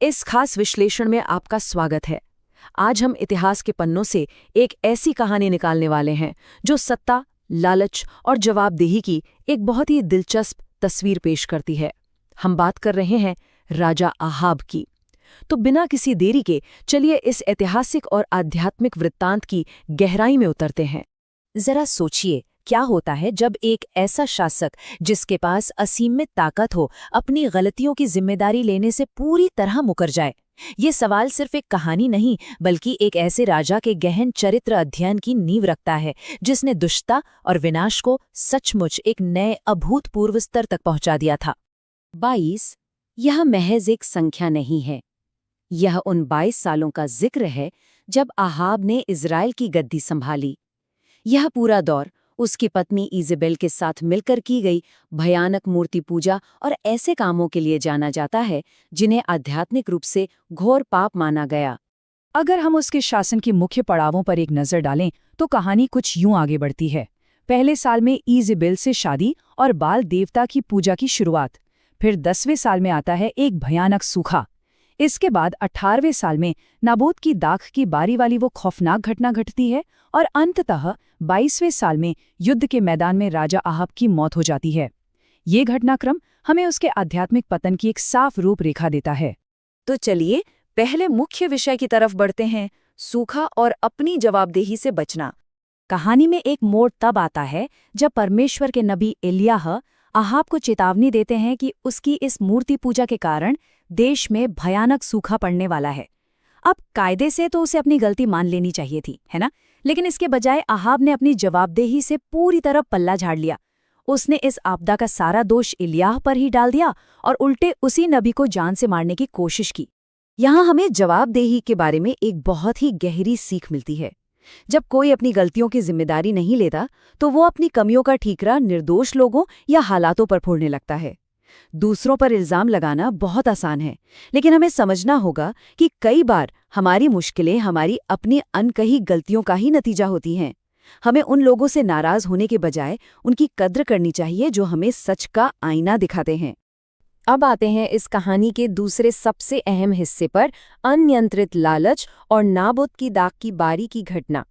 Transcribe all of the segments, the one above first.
इस खास विश्लेषण में आपका स्वागत है। आज हम इतिहास के पन्नों से एक ऐसी कहानी निकालने वाले हैं जो सत्ता, लालच और जवाबदेही की एक बहुत ही दिलचस्प तस्वीर पेश करती है। हम बात कर रहे हैं राजा आहाब की। तो बिना किसी देरी के चलिए इस ऐतिहासिक और आध्यात्मिक वृत्तांत की गहराई में उतरते हैं। जरा सोचिए, क्या होता है जब एक ऐसा शासक जिसके पास असीमित ताकत हो अपनी गलतियों की जिम्मेदारी लेने से पूरी तरह मुकर जाए। ये सवाल सिर्फ एक कहानी नहीं बल्कि एक ऐसे राजा के गहन चरित्र अध्ययन की नींव रखता है जिसने दुष्टता और विनाश को सचमुच एक नए अभूतपूर्व स्तर तक पहुंचा दिया था। 22 यह महज एक संख्या नहीं है। यह उन 22 सालों का जिक्र है जब आहाब ने इज़राइल की गद्दी संभाली। यह पूरा दौर उसकी पत्नी इज़ेबेल के साथ मिलकर की गई भयानक मूर्ति पूजा और ऐसे कामों के लिए जाना जाता है जिन्हें आध्यात्मिक रूप से घोर पाप माना गया। अगर हम उसके शासन के मुख्य पड़ावों पर एक नज़र डालें तो कहानी कुछ यूं आगे बढ़ती है। पहले साल में इज़ेबेल से शादी और बाल देवता की पूजा की शुरुआत। फिर 10वें साल में आता है एक भयानक सूखा। इसके बाद 18वें साल में नाबोत की दाख की बारी वाली वो खौफनाक घटना घटती है और अंततः 22वें साल में युद्ध के मैदान में राजा आहाब की मौत हो जाती है। ये घटनाक्रम हमें उसके आध्यात्मिक पतन की एक साफ रूपरेखा देता है। तो चलिए पहले मुख्य विषय की तरफ बढ़ते हैं, सूखा और अपनी जवाबदेही से बचना। कहानी में एक मोड़ तब आता है जब परमेश्वर के नबी एलियाह आहाब को चेतावनी देते हैं कि उसकी इस मूर्ति पूजा के कारण देश में भयानक सूखा पड़ने वाला है। अब कायदे से तो उसे अपनी गलती मान लेनी चाहिए थी, है ना? लेकिन इसके बजाय आहाब ने अपनी जवाबदेही से पूरी तरह पल्ला झाड़ लिया। उसने इस आपदा का सारा दोष इलियाह पर ही डाल दिया और उल्टे उसी नबी को जान से मारने की कोशिश की। यहाँ हमें जवाबदेही के बारे में एक बहुत ही गहरी सीख मिलती है। जब कोई अपनी गलतियों की जिम्मेदारी नहीं लेता तो वो अपनी कमियों का ठीकरा निर्दोष लोगों या हालातों पर फोड़ने लगता है। दूसरों पर इल्जाम लगाना बहुत आसान है, लेकिन हमें समझना होगा कि कई बार हमारी मुश्किलें हमारी अपनी अनकही गलतियों का ही नतीजा होती हैं। हमें उन लोगों से नाराज होने के बजाय उनकी कद्र करनी चाहिए जो हमें सच का आईना दिखाते हैं। अब आते हैं इस कहानी के दूसरे सबसे अहम हिस्से पर, अनियंत्रित लालच और नाबोत की दाख की बारी की घटना।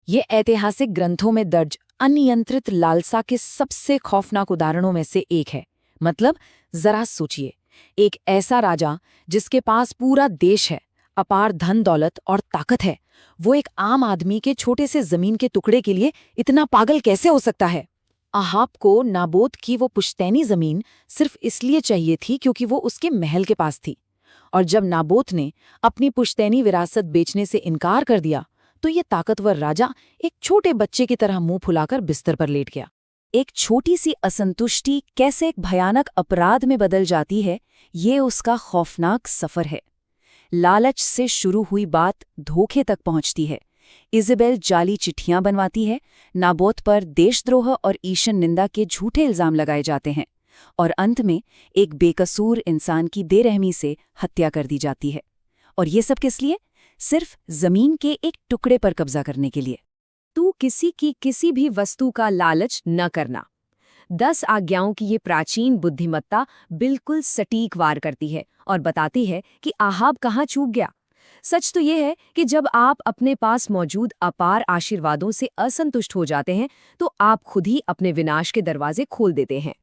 ये ऐतिहासिक ग्रंथों में दर्ज अनियंत्रित लालसा के सबसे खौफनाक उदाहरणों में से एक है। मतलब जरा सोचिए, एक ऐसा राजा जिसके पास पूरा देश है, अपार धन दौलत और ताकत है, वो एक आम आदमी के छोटे से जमीन के टुकड़े के लिए इतना पागल कैसे हो सकता है? आहाब को नाबोत की वो पुश्तैनी जमीन सिर्फ इसलिए चाहिए थी क्योंकि वो उसके महल के पास थी, और जब नाबोत ने अपनी पुश्तैनी विरासत बेचने से इनकार कर दिया तो ये ताकतवर राजा एक छोटे बच्चे की तरह मुंह फुलाकर बिस्तर पर लेट गया। एक छोटी सी असंतुष्टि कैसे एक भयानक अपराध में बदल जाती है, ये उसका खौफनाक सफर है। लालच से शुरू हुई बात धोखे तक पहुंचती है। इज़ेबेल जाली चिट्ठियां बनवाती है, नाबोत पर देशद्रोह और ईशन निंदा के झूठे इल्जाम लगाए जाते हैं, और अंत में एक बेकसूर इंसान की बेरहमी से हत्या कर दी जाती है। और ये सब किस लिए? सिर्फ जमीन के एक टुकड़े पर कब्जा करने के लिए। तू किसी की किसी भी वस्तु का लालच न करना। 10 आज्ञाओं की ये प्राचीन बुद्धिमत्ता बिल्कुल सटीक वार करती है और बताती है कि आहाब कहाँ चूक गया। सच तो ये है कि जब आप अपने पास मौजूद अपार आशीर्वादों से असंतुष्ट हो जाते हैं तो आप खुद ही अपने विनाश के दरवाजे खोल देते हैं।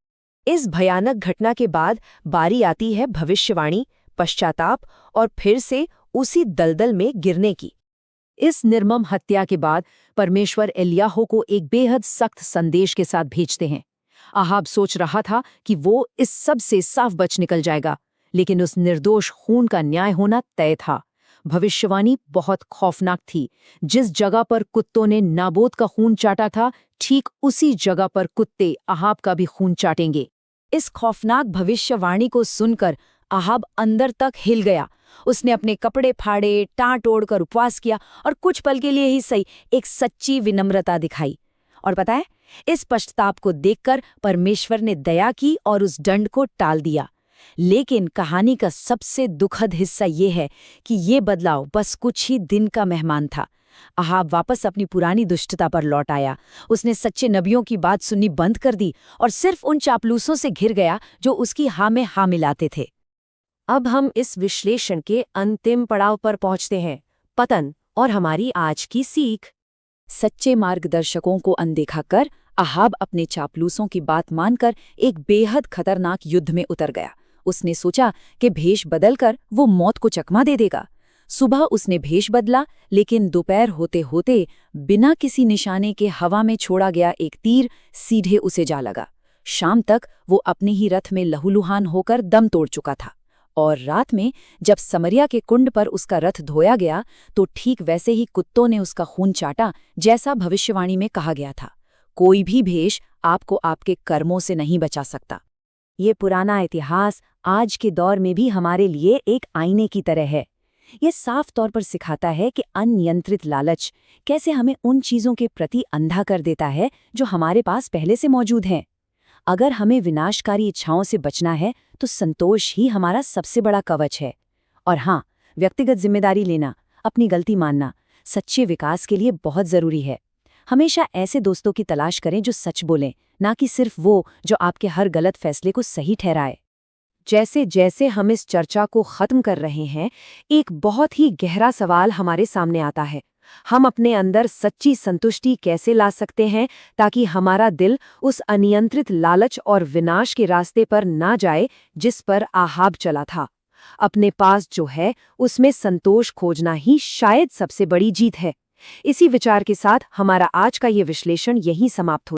इस भयानक घटना के बाद बारी आती है भविष्यवाणी, पश्चाताप और फिर से उसी दलदल में गिरने की। इस निर्मम हत्या के बाद परमेश्वर एलियाह को एक बेहद सख्त संदेश के साथ भेजते हैं। आहाब सोच रहा था कि वो इस सब से साफ बच निकल जाएगा, लेकिन उस निर्दोष खून का न्याय होना तय था। भविष्यवाणी बहुत खौफनाक थी। जिस जगह पर कुत्तों ने नाबोत का खून चाटा था, ठीक उसी जगह पर कुत्ते आहाब का भी खून चाटेंगे। इस खौफनाक भविष्यवाणी को सुनकर आहाब अंदर तक हिल गया। उसने अपने कपड़े फाड़े, टाँट ओढ़कर उपवास किया और कुछ पल के लिए ही सही एक सच्ची विनम्रता दिखाई। और पता है, इस पश्चाताप को देखकर परमेश्वर ने दया की और उस दंड को टाल दिया। लेकिन कहानी का सबसे दुखद हिस्सा ये है कि ये बदलाव बस कुछ ही दिन का मेहमान था। आहाब वापस अपनी पुरानी दुष्टता पर लौट आया। उसने सच्चे नबियों की बात सुननी बंद कर दी और सिर्फ उन चापलूसों से घिर गया जो उसकी हाँ में हाँ मिलाते थे। अब हम इस विश्लेषण के अंतिम पड़ाव पर पहुंचते हैं, पतन और हमारी आज की सीख। सच्चे मार्गदर्शकों को अनदेखा कर अहाब अपने चापलूसों की बात मानकर एक बेहद खतरनाक युद्ध में उतर गया। उसने सोचा कि भेष बदलकर वो मौत को चकमा दे देगा। सुबह उसने भेष बदला, लेकिन दोपहर होते होते बिना किसी निशाने के हवा में छोड़ा गया एक तीर सीधे उसे जा लगा। शाम तक वो अपने ही रथ में लहूलुहान होकर दम तोड़ चुका था, और रात में जब समरिया के कुंड पर उसका रथ धोया गया तो ठीक वैसे ही कुत्तों ने उसका खून चाटा, जैसा भविष्यवाणी में कहा गया था। कोई भी भेष आपको आपके कर्मों से नहीं बचा सकता। ये पुराना इतिहास आज के दौर में भी हमारे लिए एक आईने की तरह है। ये साफ तौर पर सिखाता है कि अनियंत्रित लालच कैसे हमें उन चीज़ों के प्रति अंधा कर देता है जो हमारे पास पहले से मौजूद हैं। अगर हमें विनाशकारी इच्छाओं से बचना है तो संतोष ही हमारा सबसे बड़ा कवच है। और हाँ, व्यक्तिगत जिम्मेदारी लेना, अपनी गलती मानना सच्चे विकास के लिए बहुत ज़रूरी है। हमेशा ऐसे दोस्तों की तलाश करें जो सच बोलें, ना कि सिर्फ वो जो आपके हर गलत फैसले को सही ठहराए। जैसे जैसे हम इस चर्चा को खत्म कर रहे हैं, एक बहुत ही गहरा सवाल हमारे सामने आता है। हम अपने अंदर सच्ची संतुष्टि कैसे ला सकते हैं ताकि हमारा दिल उस अनियंत्रित लालच और विनाश के रास्ते पर ना जाए जिस पर आहाब चला था। अपने पास जो है उसमें संतोष खोजना ही शायद सबसे बड़ी जीत है। इसी विचार के साथ हमारा आज का ये विश्लेषण यहीं समाप्त हो